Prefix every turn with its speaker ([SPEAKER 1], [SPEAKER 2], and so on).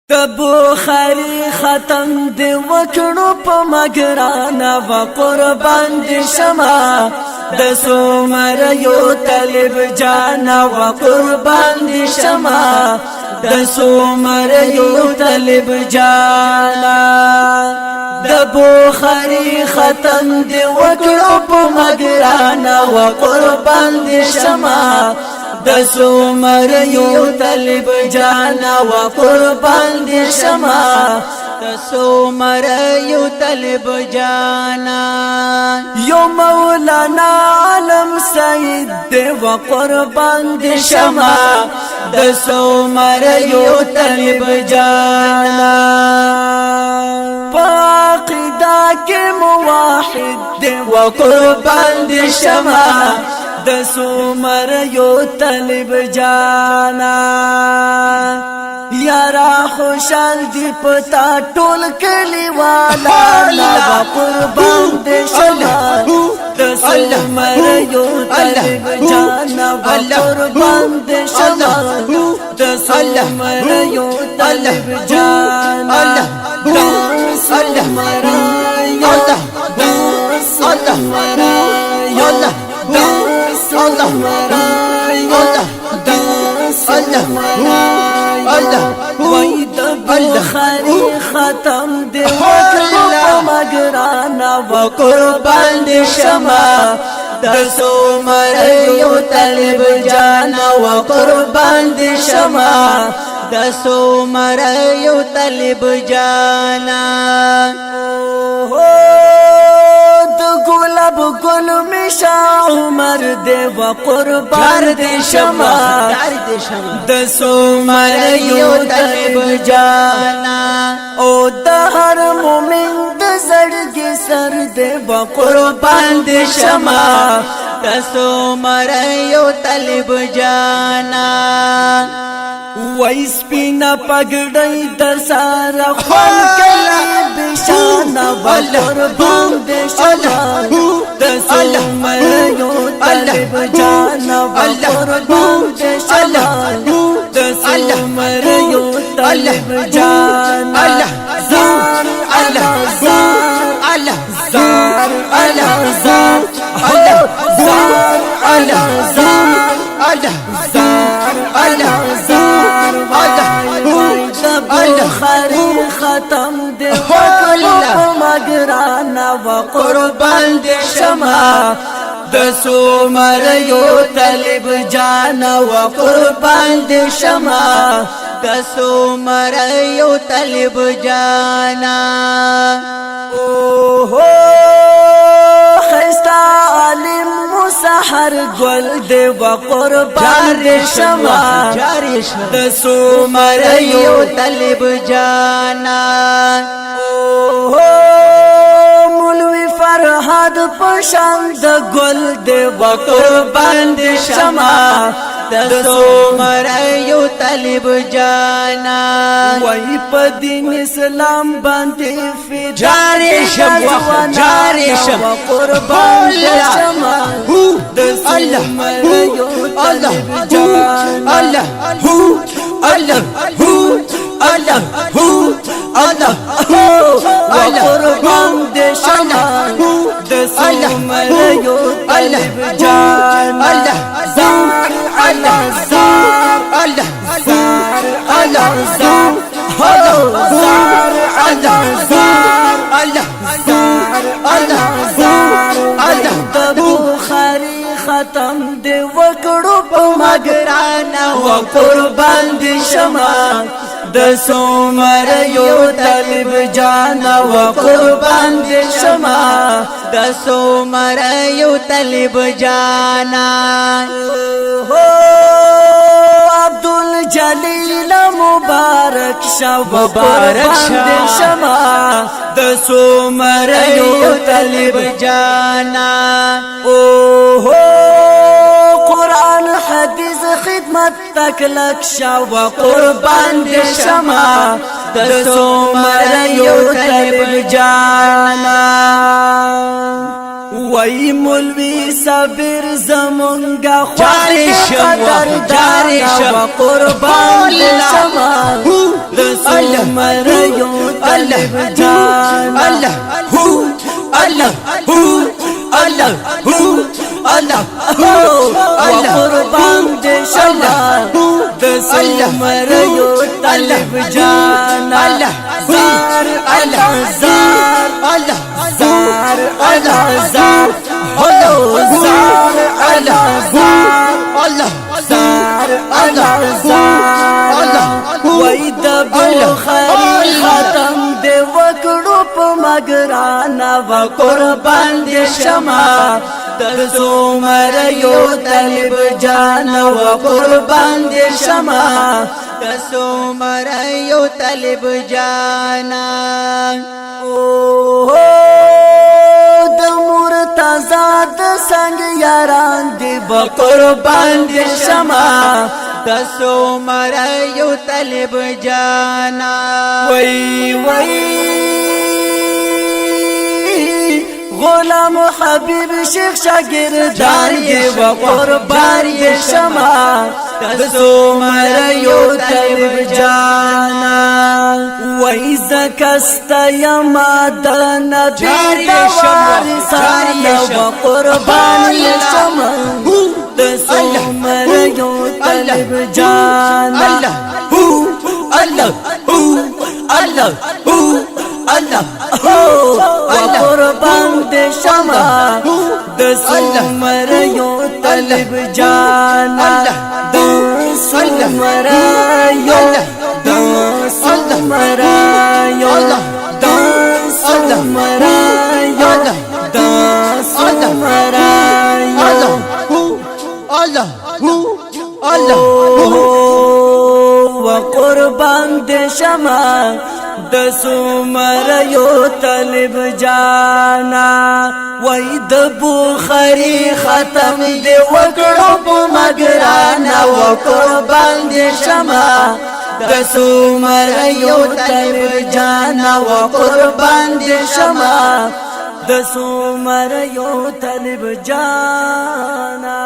[SPEAKER 1] د بخاری ختم دی وکړو په مګرانا و قربان دي شمع د سومر یو طالب جانا و قربان دي شمع د سومر یو طالب جانا د بخاری ختم دی وکړو په مګرانا و قربان دي شمع د سومر یو طالب جانا و قربان دي شمع د سومر یو طالب جانا یو مولانا عالم سید دی و قربان دي شمع د سومر یو طالب جانا پاقیدا کې موحد دی و قربان دي شمع د سومر یو طالب جانا یارا خوشال دی پتا ټول کلی والا لا قربان دي شمع د سومر یو طالب جانا قربان دي شمع د سومر یو طالب جانا د سومر یو سومر یو وای د بخاری ختم دی وکړو مګرانا و قربان دي شمع د سومر یو طالب جانا و قربان دي شمع د سومر یو طالب جانا گلاب گل مشا عمر دے و قربان دے شمع د سومر یو طالب جانا او د هر مومن د زړګي سر دے و قربان دے شمع د سومر یو طالب جانا وایس پینا پګړی د سارا خوان کلی بشانا قربان دي شمع د سومر یو طالب جانا قربان دي شمع د سومر یو طالب جانا زار الله زار الله زار الله زار زار الله زار الله زار الله زار بخاری ختم دی وکړو مګرانا و قربان دي شمع د سومر یو طالب جانا و قربان دي شمع د سومر یو طالب جانا خستا عالم مسحر گل دی و قربان دي شمع د سومر یو طالب جانا مولوی فرهاد پشان د گل دی و قربان دي شمع د سومر یو طالب جانا وای په دین اسلام باندې فدای جاری شم قربان دي شمع د سومر یو طالب جانا الله الله الله الله قربان دي شمع د سومر یو طالب جانا زار الله زار الله زار الله زار زار الله زار الله زار الله زار الله د بخاری ختم دی وکړو په مګرانا و قربان دي شمع د سومر یو طالب جانا و قربان دي شمع د سومر یو طالب جانا عبدالجلیل مبارک شاه قربان دي شمع د سومر یو طالب جانا قرآن حدیث خدمت تک لک شاه و قربان دي شمع د سومر یو طالب جانا وای مولوی صابر زمونگا
[SPEAKER 2] جاری شما جاری شما
[SPEAKER 1] قربان شما دسو مریو طالب جان
[SPEAKER 2] الله الله الله الله
[SPEAKER 1] قربان شما دسو مریو طالب جان زار الله زار
[SPEAKER 2] الله
[SPEAKER 1] زار الله زار زار الله زار
[SPEAKER 2] الله
[SPEAKER 1] زار الله زار وید بخاری ختم دی وکړو په مګرانا و قربان دي شمع تاسو مریو طالب جان و قربان دي شمع
[SPEAKER 2] تاسو مریو طالب جانا
[SPEAKER 1] د مرتضی د څنګه یاران دی قربان دي شمع
[SPEAKER 2] تاسو مریو طالب جانا
[SPEAKER 1] وای وای غلام حبیب شیخ شاگردان دی و قربان دی شمع تاسو مریو طالب جانا وای زکستا یما د نبی د وارثان و قربان دی شمع تاسو مریو طالب جانا
[SPEAKER 2] الله الله الله الله
[SPEAKER 1] قربان دي شمع دسمريو طالب جانا دسمريو دسمريو دسمريو دسمريو
[SPEAKER 2] الله الله
[SPEAKER 1] وقربان دي شمع دسو مریو طالب جانا وای د بخاری ختم دی وکړو په مګرانا و قربان دي شمع دسو مریو طالب جانا و قربان دي شمع دسو مریو طالب جانا